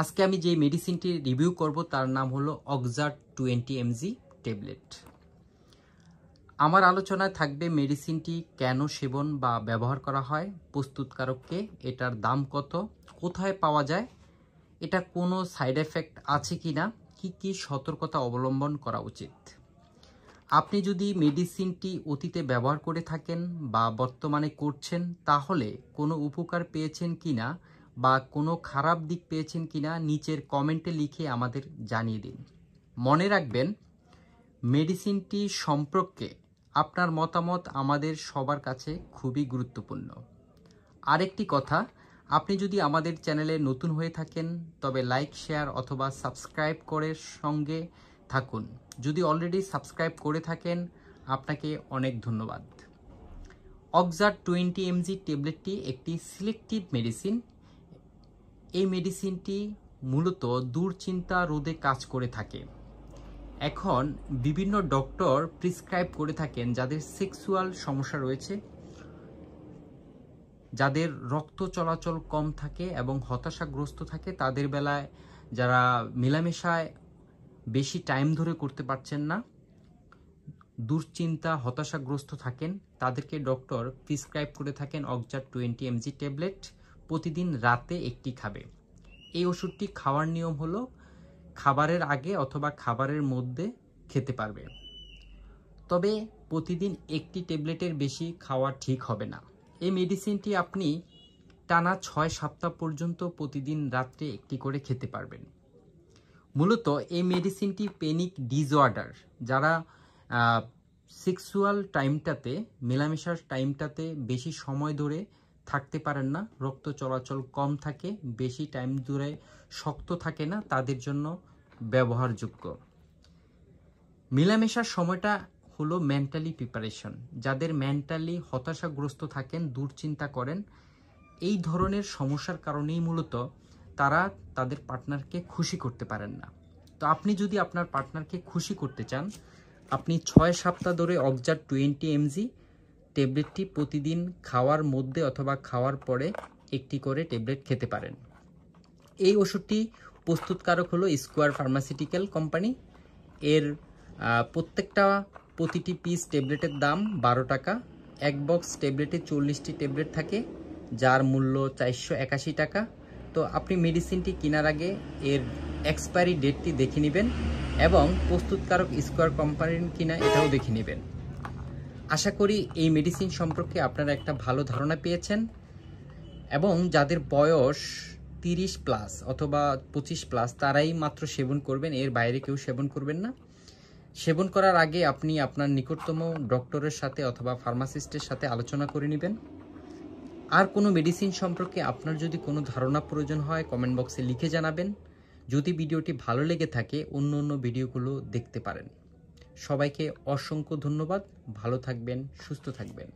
আজকে আমি যে মেডিসিনটি রিভিউ করব তার নাম হলো অক্সার্ট 20 mg ট্যাবলেট। আমার আলোচনায় থাকবে মেডিসিনটি কেন সেবন বা ব্যবহার করা হয়, প্রস্তুতকারককে, এটার দাম কত, কোথায় পাওয়া যায়, এটা কোনো সাইড এফেক্ট আছে কিনা, কি কি সতর্কতা অবলম্বন করা উচিত। আপনি যদি মেডিসিনটি অতীতে ব্যবহার করে থাকেন বা বর্তমানে করছেন তাহলে কোনো উপকার পেয়েছেন কিনা বা কোনো খারাপ দিক পেয়েছেন কিনা নিচের কমেন্টে লিখে আমাদের জানিয়ে দিন। মনে রাখবেন, মেডিসিনটি সম্পর্কে আপনার মতামত আমাদের সবার কাছে খুবই গুরুত্বপূর্ণ। আরেকটি কথা, আপনি যদি আমাদের চ্যানেলে নতুন হয়ে থাকেন তবে লাইক, শেয়ার অথবা সাবস্ক্রাইব করে সঙ্গে থাকুন। যদি অলরেডি সাবস্ক্রাইব করে থাকেন আপনাকে অনেক ধন্যবাদ। অক্সার্ট 20 mg ট্যাবলেটটি একটি সিলেক্টিভ মেডিসিন। এই মেডিসিনটি মূলত দুশ্চিন্তা রোধে কাজ করে থাকে। এখন বিভিন্ন ডক্টর প্রেসক্রাইব করে থাকেন যাদের সেক্সুয়াল সমস্যা রয়েছে, যাদের রক্ত চলাচল কম থাকে এবং হতাশাগ্রস্ত থাকে, তাদের বেলায় যারা মেলামেশায় বেশি টাইম ধরে করতে পারছেন না, দুশ্চিন্তা হতাশাগ্রস্ত থাকেন, তাদেরকে ডক্টর প্রেসক্রাইব করে থাকেন অক্সার্ট 20 mg ট্যাবলেট। প্রতিদিন রাতে একটি খাবে। এই ওষুধটি খাওয়ার নিয়ম হলো খাবারের আগে অথবা খাবারের মধ্যে খেতে পারবে, তবে প্রতিদিন একটি ট্যাবলেটের বেশি খাওয়া ঠিক হবে না। এই মেডিসিনটি আপনি টানা 6 সপ্তাহ পর্যন্ত প্রতিদিন রাত্রে একটি করে খেতে পারবেন। মূলত এই মেডিসিনটি প্যানিক ডিসঅর্ডার, যারা সেক্সুয়াল টাইমটাতে, মেলামেশার টাইমটাতে বেশি সময় ধরে থাকতে পারেন না, রক্ত চলাচল কম থাকে, বেশি টাইম ধরে শক্ত থাকে না, তাদের জন্য ব্যবহারযোগ্য। মেলামেশার সময়টা হলো মেন্টালি প্রিপারেশন, যাদের মেন্টালি হতাশাগ্রস্ত থাকেন, দুশ্চিন্তা করেন, এই ধরনের সমস্যার কারণেই মূলত তারা তাদের পার্টনারকে খুশি করতে পারেন না। তো আপনি যদি আপনার পার্টনারকে খুশি করতে চান, আপনি 6 সপ্তাহ ধরে অক্সার্ট 20 mg ট্যাবলেটটি প্রতিদিন খাওয়ার মধ্যে অথবা খাওয়ার পরে একটি করে ট্যাবলেট খেতে পারেন। এই ওষুধটি প্রস্তুতকারক হলো স্কোয়ার ফার্মাসিউটিক্যাল কোম্পানি। এর প্রতিটি পিস ট্যাবলেটের দাম 12 টাকা। এক বক্স ট্যাবলেটে 40টি ট্যাবলেট থাকে, যার মূল্য 481 টাকা। তো আপনি মেডিসিনটি কেনার আগে এর এক্সপায়ারি ডেটটি দেখে নেবেন এবং প্রস্তুতকারক স্কোয়ার কোম্পানির কিনা এটাও দেখে নেবেন। আশা করি এই মেডিসিন সম্পর্কে আপনারা একটা ভালো ধারণা পেয়েছেন এবং যাদের বয়স 30+ অথবা 25+ তারাই মাত্র সেবন করবেন, এর বাইরে কেউ সেবন করবেন না। সেবন করার আগে আপনি আপনার নিকটতম ডক্টরের সাথে অথবা ফার্মাসিস্টের সাথে আলোচনা করে নেবেন। আর কোনো মেডিসিন সম্পর্কে আপনার যদি কোনো ধারণা প্রয়োজন হয় কমেন্ট বক্সে লিখে জানাবেন। যদি ভিডিওটি ভালো লেগে থাকে অন্য ভিডিওগুলো দেখতে পারেন। সবাইকে অসংখ্য ধন্যবাদ। ভালো থাকবেন, সুস্থ থাকবেন।